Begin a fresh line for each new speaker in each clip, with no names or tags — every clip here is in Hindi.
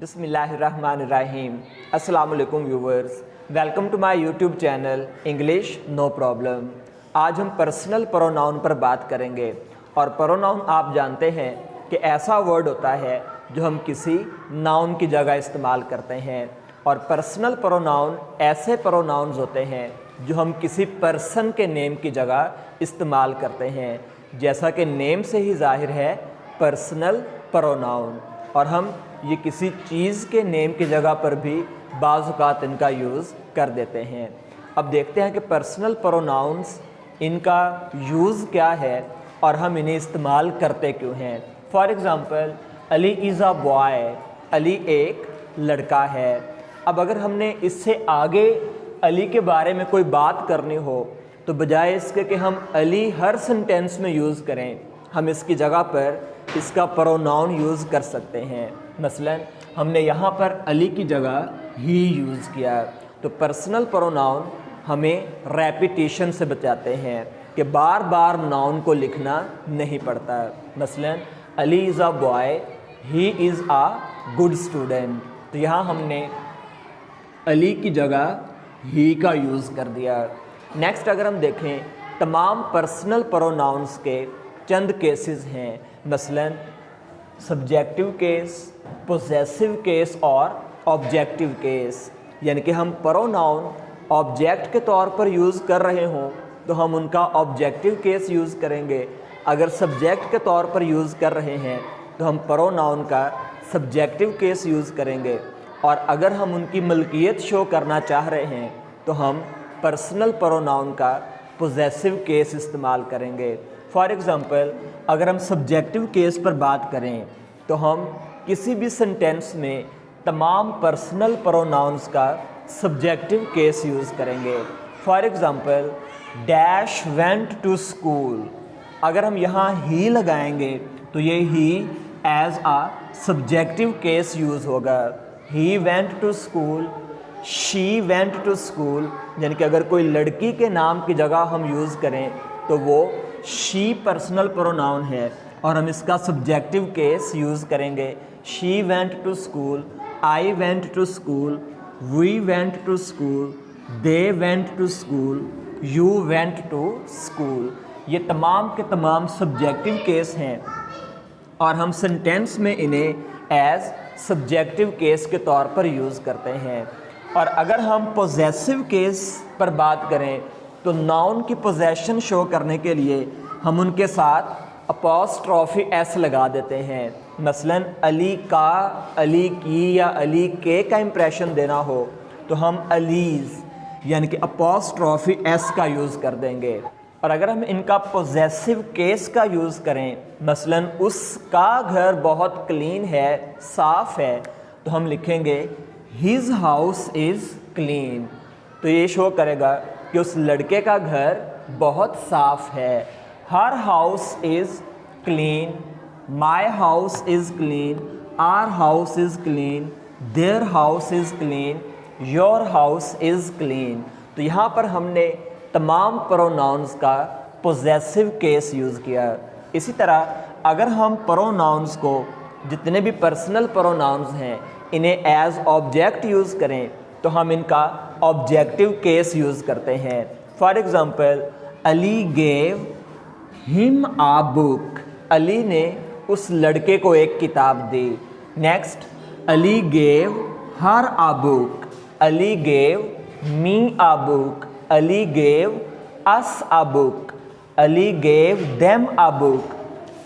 बिस्मिल्लाहिर्रहमानिर्रहीम। अस्सलाम वालेकुम viewers, welcome to my YouTube channel English no problem. आज हम पर्सनल प्रोनाउन पर बात करेंगे। और प्रोनाउन आप जानते हैं कि ऐसा वर्ड होता है जो हम किसी नाउन की जगह इस्तेमाल करते हैं, और पर्सनल प्रोनाउन ऐसे प्रोनाउंस होते हैं जो हम किसी पर्सन के नेम की जगह इस्तेमाल करते हैं। जैसा कि नेम से ही जाहिर है, पर्सनल प्रोनाउन, और हम ये किसी चीज़ के नेम की जगह पर भी बाज़ औक़ात इनका यूज़ कर देते हैं। अब देखते हैं कि पर्सनल प्रोनाउंस इनका यूज़ क्या है और हम इन्हें इस्तेमाल करते क्यों हैं। For example, Ali is a boy, Ali एक लड़का है। अब अगर हमने इससे आगे अली के बारे में कोई बात करनी हो तो बजाय इसके कि हम अली हर सेंटेंस में यूज़ करें, हम इसकी जगह पर इसका प्रोनाउन यूज़ कर सकते हैं। मसलन हमने यहाँ पर अली की जगह ही यूज़ किया, तो पर्सनल प्रोनाउन हमें रेपिटेशन से बचाते हैं कि बार बार नाउन को लिखना नहीं पड़ता। मसलन Ali is a boy, he is a good student, तो यहाँ हमने अली की जगह ही का यूज़ कर दिया। नेक्स्ट अगर हम देखें, तमाम पर्सनल प्रोनाउंस के चंद केसेस हैं। मसलन सब्जेक्टिव केस, पोजेसिव केस और ऑब्जेक्टिव केस, यानी कि हम प्रोनाउन ऑब्जेक्ट के तौर पर यूज़ कर रहे हों तो हम उनका ऑब्जेक्टिव केस यूज़ करेंगे। अगर सब्जेक्ट के तौर पर यूज़ कर रहे हैं तो हम प्रोनाउन का सब्जेक्टिव केस यूज़ करेंगे, और अगर हम उनकी मलकियत शो करना चाह रहे हैं तो हम पर्सनल प्रोनाउन का पोजेसिव केस इस्तेमाल करेंगे। फॉर एग्ज़ाम्पल, अगर हम सब्जेक्टिव केस पर बात करें तो हम किसी भी सेंटेंस में तमाम पर्सनल प्रोनाउंस का सब्जेक्टिव केस यूज़ करेंगे। For example, dash went to school, अगर हम यहाँ ही लगाएंगे तो ये he as a subjective case use होगा। He went to school, she went to school, यानी कि अगर कोई लड़की के नाम की जगह हम यूज़ करें तो वो शी पर्सनल प्रोनाउन है और हम इसका सब्जेक्टिव केस यूज़ करेंगे। She went to school, I went to school, we went to school, they went to school, you went to school. ये तमाम के तमाम सब्जेक्टिव केस हैं और हम सेंटेंस में इन्हें एज सब्जेक्टिव केस के तौर पर यूज़ करते हैं। और अगर हम पोजेसिव केस पर बात करें तो नाउन की पोजेशन शो करने के लिए हम उनके साथ अपॉस्ट्रॉफी एस लगा देते हैं। मसलन अली का, अली की या अली के का इंप्रेशन देना हो तो हम अलीज़ यानी कि अपॉस्ट्रॉफी एस का यूज़ कर देंगे। और अगर हम इनका पोजेसिव केस का यूज़ करें, मसलन उसका घर बहुत क्लीन है, साफ़ है, तो हम लिखेंगे हिज हाउस इज़ क्लीन, तो ये शो करेगा कि उस लड़के का घर बहुत साफ़ है। Her house is clean, my house is clean, our house is clean, their house is clean, your house is clean. तो यहाँ पर हमने तमाम प्रोनाउंस का पोजेसिव केस यूज़ किया। इसी तरह अगर हम प्रोनाउंस को, जितने भी पर्सनल प्रोनाउंस हैं, इन्हें एज ऑब्जेक्ट यूज़ करें तो हम इनका ऑब्जेक्टिव केस यूज़ करते हैं। For example, Ali gave him a book, Ali ने उस लड़के को एक किताब दी। Next, Ali gave her a book, Ali gave me a book, Ali gave us a book, Ali gave them a book,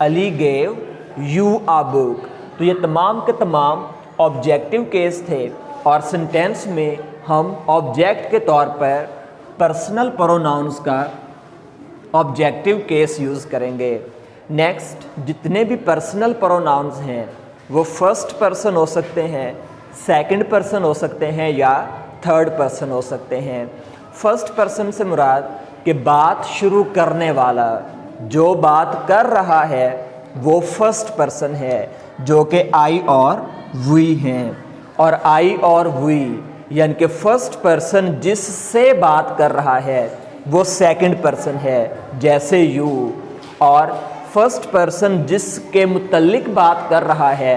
Ali gave you a book. तो ये तमाम के तमाम ऑब्जेक्टिव केस थे और सेंटेंस में हम ऑब्जेक्ट के तौर पर पर्सनल प्रोनाउंस का ऑब्जेक्टिव केस यूज़ करेंगे। नेक्स्ट, जितने भी पर्सनल प्रोनाउंस हैं वो फर्स्ट पर्सन हो सकते हैं, सेकंड पर्सन हो सकते हैं या थर्ड पर्सन हो सकते हैं। फर्स्ट पर्सन से मुराद कि बात शुरू करने वाला, जो बात कर रहा है वो फर्स्ट पर्सन है, जो कि आई और वी हैं। और आई और वी यानी कि फर्स्ट पर्सन जिससे बात कर रहा है वो सेकंड पर्सन है, जैसे यू। और फर्स्ट पर्सन जिसके मुतल्लिक बात कर रहा है